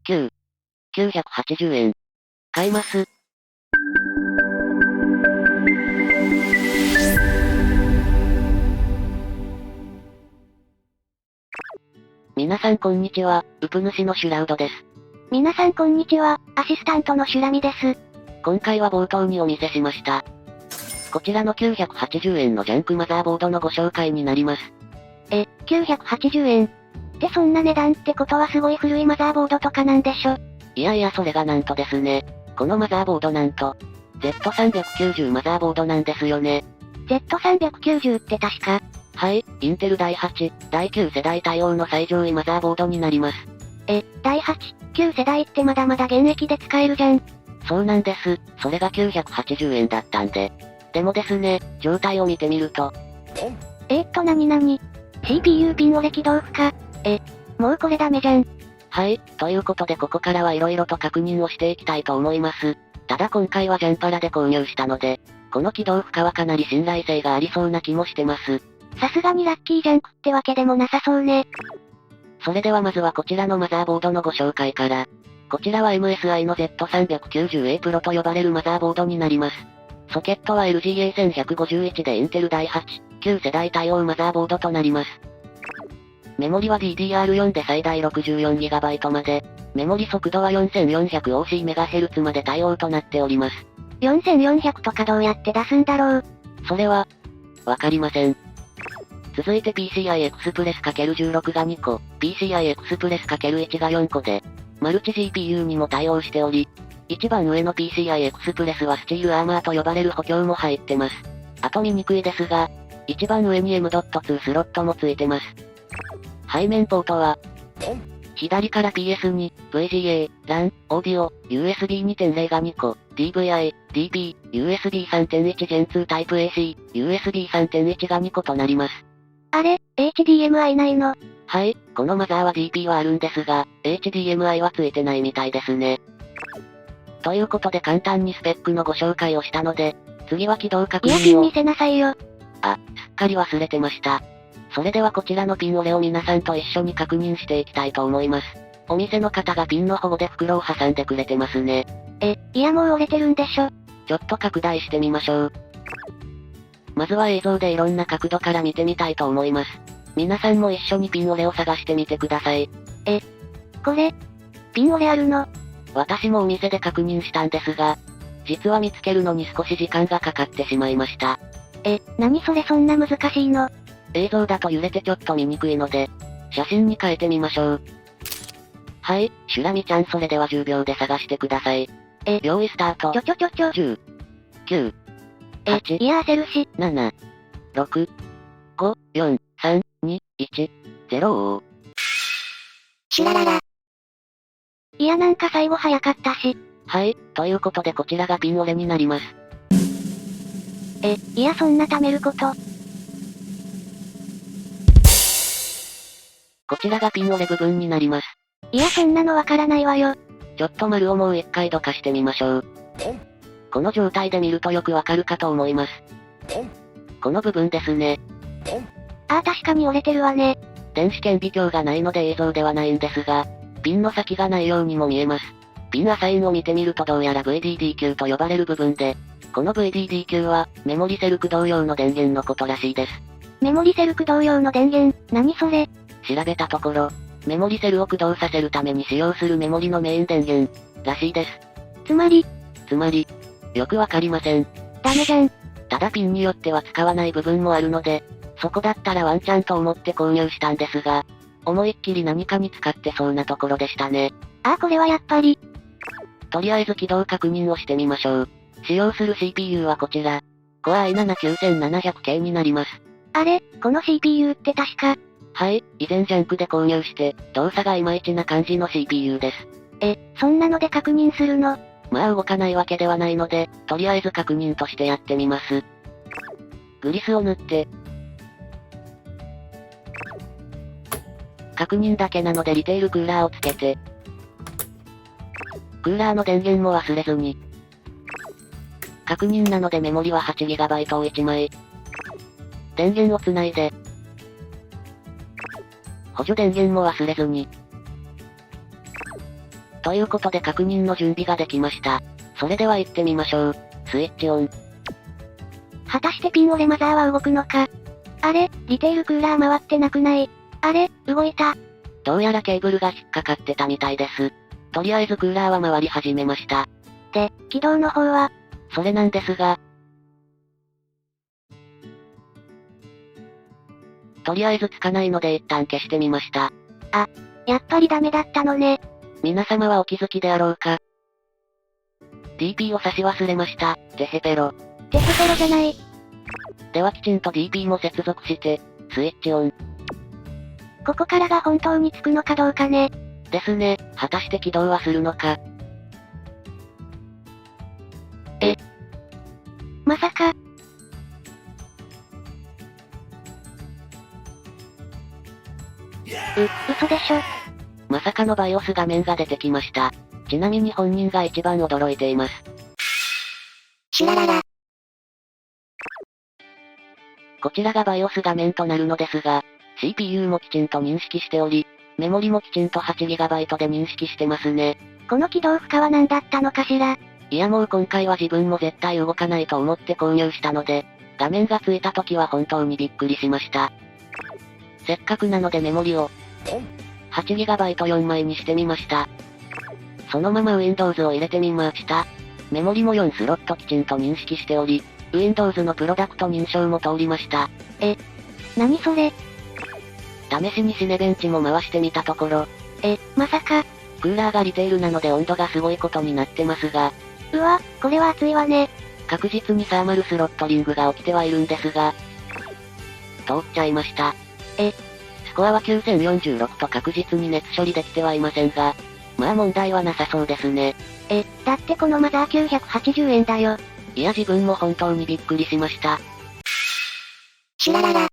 9、980円。買います。皆さんこんにちは、ウプ主のシュラウドです。皆さんこんにちは、アシスタントのシュラミです。今回は冒頭にお見せしました。こちらの980円のジャンクマザーボードのご紹介になります。980円。ってそんな値段ってことはすごい古いマザーボードとかなんでしょ？いやいやそれがなんとですね。このマザーボードなんと、Z390 マザーボードなんですよね。Z390 って確か。はい、インテル第8、第9世代対応の最上位マザーボードになります。第8、9世代ってまだまだ現役で使えるじゃん。そうなんです。それが980円だったんで。でもですね、状態を見てみると。なに CPU ピン折れ起動不可。もうこれダメじゃん。はい、ということでここからは色々と確認をしていきたいと思います。ただ今回はジャンパラで購入したので、この起動不可はかなり信頼性がありそうな気もしてます。さすがにラッキージャンクってわけでもなさそうね。それではまずはこちらのマザーボードのご紹介から。こちらは MSI の Z390A Pro と呼ばれるマザーボードになります。ソケットは LGA1151 でインテル第8、9世代対応マザーボードとなります。メモリは DDR4 で最大 64GB まで、メモリ速度は 4400OCMHz まで対応となっております。4400とかどうやって出すんだろう。それは、わかりません。続いて PCI Express ×16 が2個、PCI Express ×1 が4個で、マルチ GPU にも対応しており、一番上の PCI Express はスチールアーマーと呼ばれる補強も入ってます。あと見にくいですが、一番上に M.2 スロットもついてます。背面ポートは、左から PS2、VGA、LAN、Audio、USB 2.0 が2個、DVI、DP、USB 3.1 Gen 2 Type AC、USB 3.1 が2個となります。あれ、HDMI ないの？はい、このマザーは DP はあるんですが、HDMI はついてないみたいですね。ということで簡単にスペックのご紹介をしたので、次は起動確認を。イヤピン見せなさいよ。すっかり忘れてました。それではこちらのピン折れを皆さんと一緒に確認していきたいと思います。お店の方がピンの方で袋を挟んでくれてますね。いやもう折れてるんでしょ。ちょっと拡大してみましょう。まずは映像でいろんな角度から見てみたいと思います。皆さんも一緒にピン折れを探してみてください。これ、ピン折れあるの？私もお店で確認したんですが、実は見つけるのに少し時間がかかってしまいました。何それそんな難しいの？映像だと揺れてちょっと見にくいので、写真に変えてみましょう。はい、シュラミちゃんそれでは10秒で探してください。用意スタート。10、9、8、いや焦るし。7、6、5、4、3、2、1、0。シュラララ。いやなんか最後早かったし。はい、ということでこちらがピン折れになります。いやそんな貯めること。こちらがピン折れ部分になります。いやそんなのわからないわよ。ちょっと丸をもう一回どかしてみましょう。この状態で見るとよくわかるかと思います。この部分ですね。確かに折れてるわね。電子顕微鏡がないので映像ではないんですが、ピンの先がないようにも見えます。ピンアサインを見てみるとどうやら VDD と呼ばれる部分で、この VDD は、メモリセル駆動用の電源のことらしいです。メモリセル駆動用の電源、何それ？調べたところ、メモリセルを駆動させるために使用するメモリのメイン電源、らしいです。つまり、よくわかりません。ダメじゃん。ただピンによっては使わない部分もあるので、そこだったらワンチャンと思って購入したんですが、思いっきり何かに使ってそうなところでしたね。これはやっぱり。とりあえず起動確認をしてみましょう。使用する CPU はこちら。Core i7-9700K になります。この CPU って確か。はい、以前ジャンクで購入して、動作がいまいちな感じの CPU です。そんなので確認するの？まあ動かないわけではないので、とりあえず確認としてやってみます。グリスを塗って、確認だけなのでリテールクーラーをつけて、クーラーの電源も忘れずに、確認なのでメモリは 8GB を1枚、電源をつないで、補助電源も忘れずに、ということで確認の準備ができました。それでは行ってみましょう。スイッチオン。果たしてピン折れマザーは動くのか。あれ、リテールクーラー回ってなくない。あれ、動いた。どうやらケーブルが引っかかってたみたいです。とりあえずクーラーは回り始めました。で、起動の方はそれなんですが、とりあえずつかないので一旦消してみました。あ、やっぱりダメだったのね。皆様はお気づきであろうか。DP を差し忘れました。テヘペロ。テヘペロじゃない。ではきちんと DP も接続して、スイッチオン。ここからが本当につくのかどうかね。ですね、果たして起動はするのか。まさか。嘘でしょ。まさかの BIOS 画面が出てきました。ちなみに本人が一番驚いています。シュラララ。こちらが BIOS 画面となるのですが、CPU もきちんと認識しており、メモリもきちんと 8GB で認識してますね。この起動負荷は何だったのかしら。いやもう今回は自分も絶対動かないと思って購入したので、画面がついた時は本当にびっくりしました。せっかくなのでメモリを 8GB4 枚にしてみました。そのまま Windows を入れてみました。メモリも4スロットきちんと認識しており、Windows のプロダクト認証も通りました。何それ。試しにシネベンチも回してみたところ、まさか。クーラーがリテールなので温度がすごいことになってますが、うわ、これは熱いわね。確実にサーマルスロットリングが起きてはいるんですが、通っちゃいました。スコアは9046と確実に熱処理できてはいませんが、まあ問題はなさそうですね。だってこのマザー980円だよ。いや自分も本当にびっくりしました。シュラララ。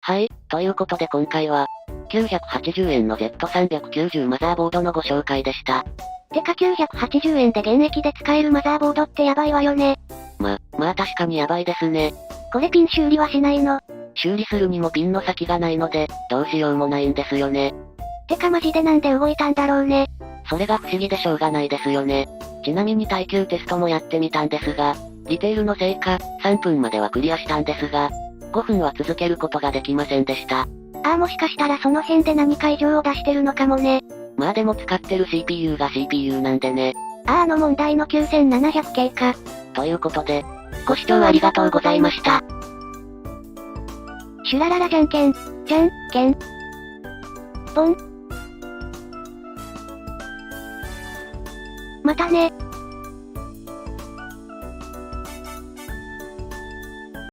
はい、ということで今回は、980円の Z390 マザーボードのご紹介でした。てか980円で現役で使えるマザーボードってやばいわよね。まあ確かにやばいですね。これピン修理はしないの？修理するにもピンの先がないので、どうしようもないんですよね。てかマジでなんで動いたんだろうね。それが不思議でしょうがないですよね。ちなみに耐久テストもやってみたんですが、リテールのせいか、3分まではクリアしたんですが、5分は続けることができませんでした。もしかしたらその辺で何か異常を出してるのかもね。まあでも使ってる CPU が CPU なんでね。問題の9700系か。ということで、ご視聴ありがとうございました。シュラララじゃんけん、じゃんけん。ポン。またね。